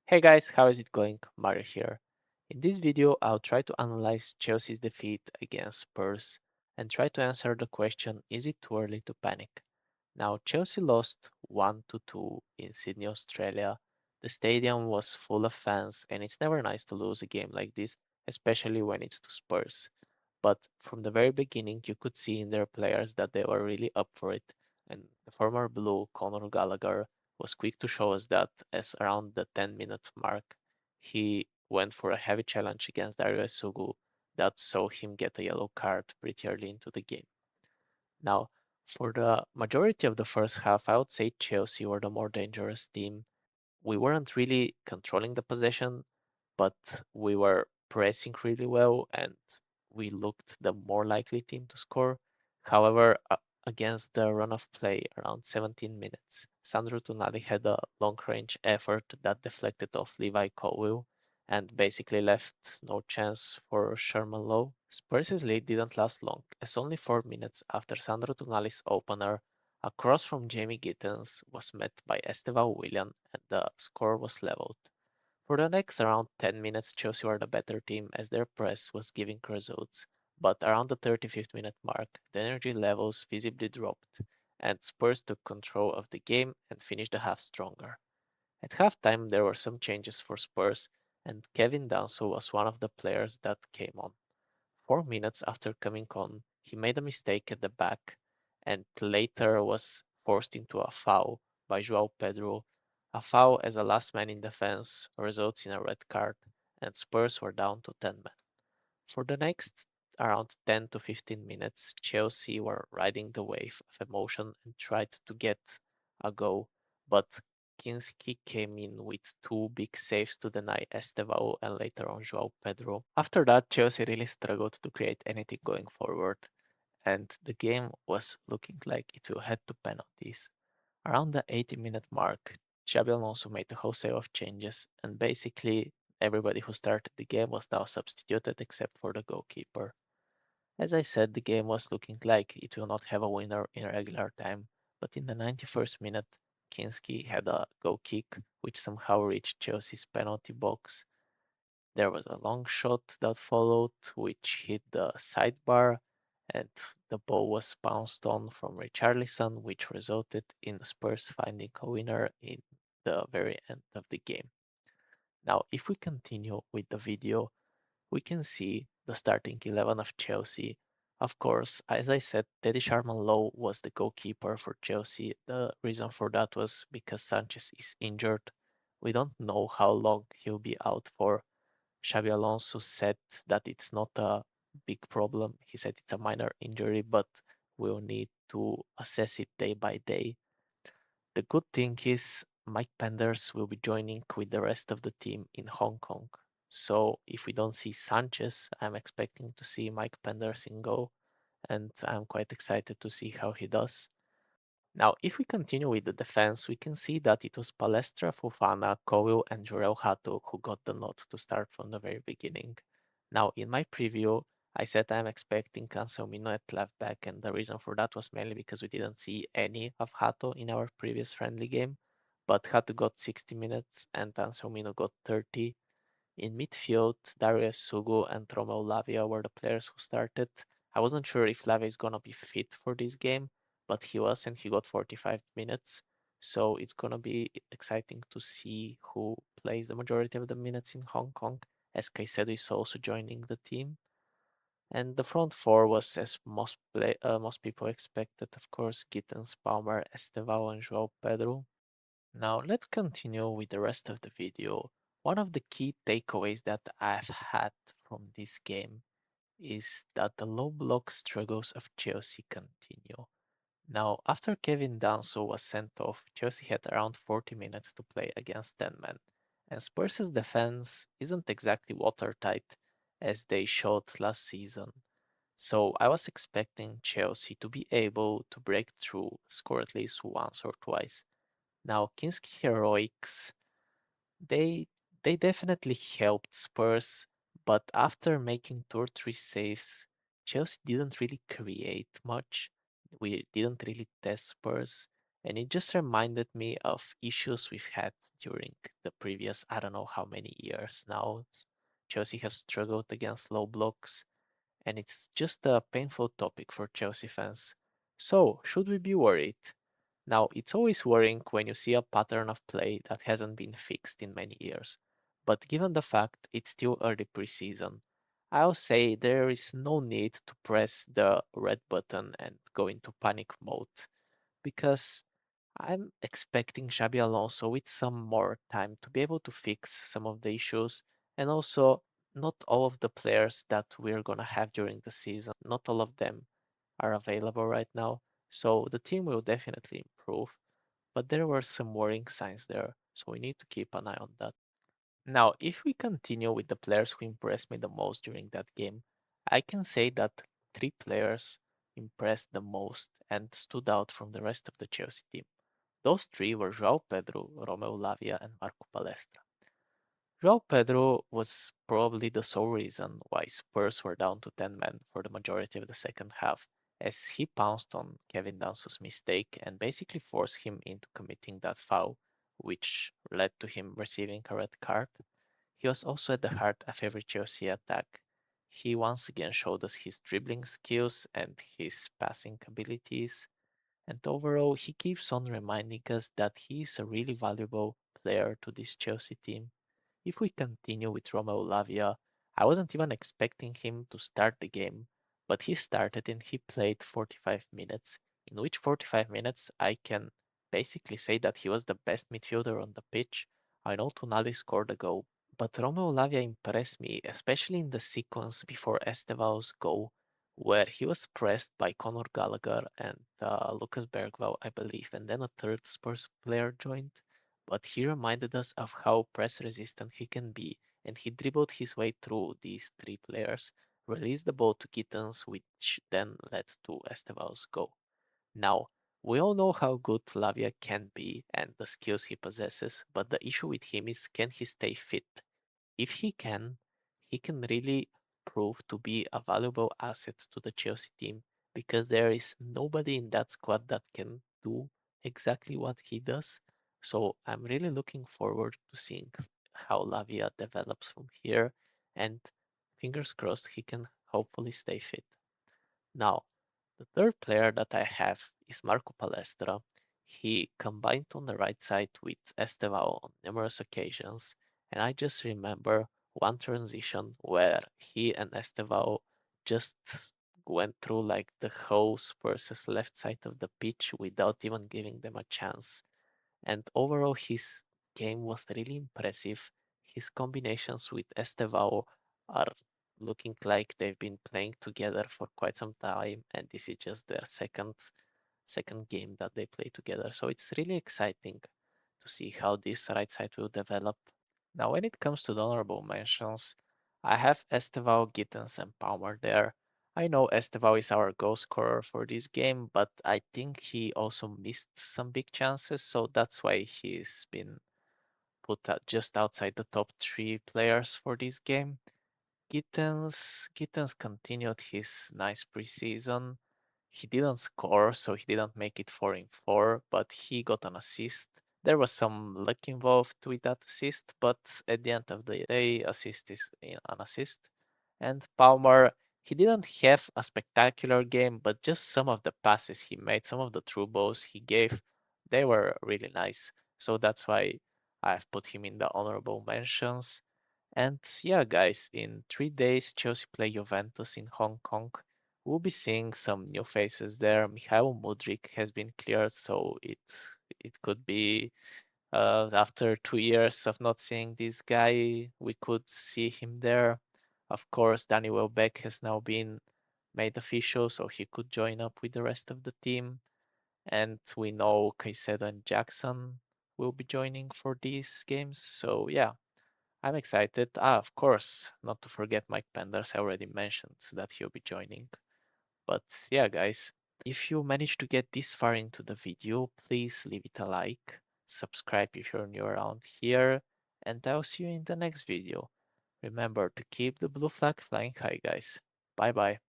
Hey guys, how is it going? Mario here. In this video, I'll try to analyze Chelsea's defeat against Spurs and try to answer the question, is it too early to panic? Now, Chelsea lost 1-2 in Sydney, Australia. The stadium was full of fans and it's never nice to lose a game like this, especially when it's to Spurs. But from the very beginning, you could see in their players that they were really up for it. And the former Blue, Conor Gallagher, was quick to show us that as around the 10-minute mark, he went for a heavy challenge against Dario Sugu that saw him get a yellow card pretty early into the game. Now, for the majority of the first half, I would say Chelsea were the more dangerous team. We weren't really controlling the possession, but we were pressing really well and we looked the more likely team to score. However, against the run of play around 17 minutes, Sandro Tonali had a long range effort that deflected off Levi Colwill and basically left no chance for Sherman Lowe. Spurs' lead didn't last long, as only 4 minutes after Sandro Tonali's opener, a cross from Jamie Gittens was met by Esteval Willian and the score was leveled. For the next around 10 minutes, Chelsea were the better team as their press was giving results, but around the 35th minute mark, the energy levels visibly dropped, and Spurs took control of the game and finished the half stronger. At halftime, there were some changes for Spurs, and Kevin Danso was one of the players that came on. 4 minutes after coming on, he made a mistake at the back and later was forced into a foul by João Pedro. A foul as a last man in defense results in a red card, and Spurs were down to 10 men. For the next around 10 to 15 minutes, Chelsea were riding the wave of emotion and tried to get a goal, but Kinski came in with two big saves to deny Estevao and later on João Pedro. After that, Chelsea really struggled to create anything going forward, and the game was looking like it will head to penalties. Around the 80-minute mark, Xabi Alonso made a wholesale of changes, and basically everybody who started the game was now substituted except for the goalkeeper. As I said, the game was looking like it will not have a winner in regular time, but in the 91st minute, Kinski had a goal kick which somehow reached Chelsea's penalty box. There was a long shot that followed, which hit the sidebar, and the ball was bounced on from Richarlison, which resulted in Spurs finding a winner in the very end of the game. Now, if we continue with the video, we can see the starting 11 of Chelsea. Of course, as I said, Teddy Sharman Lowe was the goalkeeper for Chelsea. The reason for that was because Sanchez is injured. We don't know how long he'll be out for. Xabi Alonso said that it's not a big problem. He said it's a minor injury, but we'll need to assess it day by day. The good thing is Mike Penders will be joining with the rest of the team in Hong Kong. So if we don't see Sanchez, I'm expecting to see Mike Penders in goal, and I'm quite excited to see how he does. Now, if we continue with the defense, we can see that it was Palestra, Fofana, Cowell, and Jorel Hato who got the nod to start from the very beginning. Now, in my preview, I said I'm expecting Cancelo at left back, and the reason for that was mainly because we didn't see any of Hato in our previous friendly game. But Hato got 60 minutes and Cancelo got 30. In midfield, Darius Sugo and Romeo Lavia were the players who started. I wasn't sure if Lavia is gonna be fit for this game, but he was and he got 45 minutes. So it's gonna be exciting to see who plays the majority of the minutes in Hong Kong, as Caicedo is also joining the team. And the front four was, as most people expected, of course, Gittens, Palmer, Estevao, and João Pedro. Now let's continue with the rest of the video. One of the key takeaways that I've had from this game is that the low block struggles of Chelsea continue. Now, after Kevin Danso was sent off, Chelsea had around 40 minutes to play against 10 men, and Spurs' defense isn't exactly watertight as they showed last season. So I was expecting Chelsea to be able to break through, score at least once or twice. Now, Kinski heroics, they they definitely helped Spurs, but after making 2 or 3 saves, Chelsea didn't really create much. We didn't really test Spurs, And it just reminded me of issues we've had during the previous, I don't know how many years now. Chelsea have struggled against low blocks, and it's just a painful topic for Chelsea fans. So, should we be worried? Now, it's always worrying when you see a pattern of play that hasn't been fixed in many years. But given the fact it's still early preseason, I'll say there is no need to press the red button and go into panic mode because I'm expecting Xabi Alonso with some more time to be able to fix some of the issues, and also not all of the players that we're gonna have during the season, not all of them are available right now. So the team will definitely improve, but there were some worrying signs there, so we need to keep an eye on that. Now, if we continue with the players who impressed me the most during that game, I can say that three players impressed the most and stood out from the rest of the Chelsea team. Those three were João Pedro, Romeu Lavia, and Marco Palestra. João Pedro was probably the sole reason why Spurs were down to 10 men for the majority of the second half, as he pounced on Kevin Danso's mistake and basically forced him into committing that foul, which led to him receiving a red card. He was also at the heart of every Chelsea attack. He once again showed us his dribbling skills and his passing abilities, and overall, he keeps on reminding us that he is a really valuable player to this Chelsea team. If we continue with Romeo Lavia, I wasn't even expecting him to start the game, but he started and he played 45 minutes, in which 45 minutes I can basically say that he was the best midfielder on the pitch. I know Tonali scored a goal, but Romeo Lavia impressed me, especially in the sequence before Esteval's goal, where he was pressed by Conor Gallagher and Lucas Bergvall, I believe, and then a third Spurs player joined. But he reminded us of how press resistant he can be, and he dribbled his way through these three players, released the ball to Gittens, which then led to Esteval's goal. Now, we all know how good Lavia can be and the skills he possesses, but the issue with him is, can he stay fit? If he can really prove to be a valuable asset to the Chelsea team because there is nobody in that squad that can do exactly what he does. So I'm really looking forward to seeing how Lavia develops from here, and fingers crossed he can hopefully stay fit. Now, the third player that I have is Marco Palestra. He combined on the right side with Estevao on numerous occasions, and I just remember one transition where he and Estevao just went through like the whole Spurs' left side of the pitch without even giving them a chance. And overall, his game was really impressive. His combinations with Estevao are looking like they've been playing together for quite some time, and this is just their second game that they play together. So it's really exciting to see how this right side will develop. Now, when it comes to the honorable mentions, I have Estevao, Gittens, and Palmer there. I know Estevao is our goal scorer for this game, but I think he also missed some big chances, so that's why he's been put just outside the top three players for this game. Gittens continued his nice preseason. He didn't score, so he didn't make it 4 in 4, but he got an assist. There was some luck involved with that assist, but at the end of the day, assist is an assist. And Palmer, he didn't have a spectacular game, but just some of the passes he made, some of the through balls he gave, they were really nice. So that's why I've put him in the honorable mentions. And yeah, guys, in 3 days, Chelsea play Juventus in Hong Kong. We'll be seeing some new faces there. Mikhail Mudryk has been cleared, so it could be after 2 years of not seeing this guy, we could see him there. Of course, Danny Welbeck has now been made official, so he could join up with the rest of the team. And we know Caicedo and Jackson will be joining for these games. So yeah, I'm excited. Of course, not to forget Mike Penders. I already mentioned that he'll be joining. But yeah, guys, if you managed to get this far into the video, please leave it a like, subscribe if you're new around here, and I'll see you in the next video. Remember to keep the blue flag flying high, guys. Bye bye.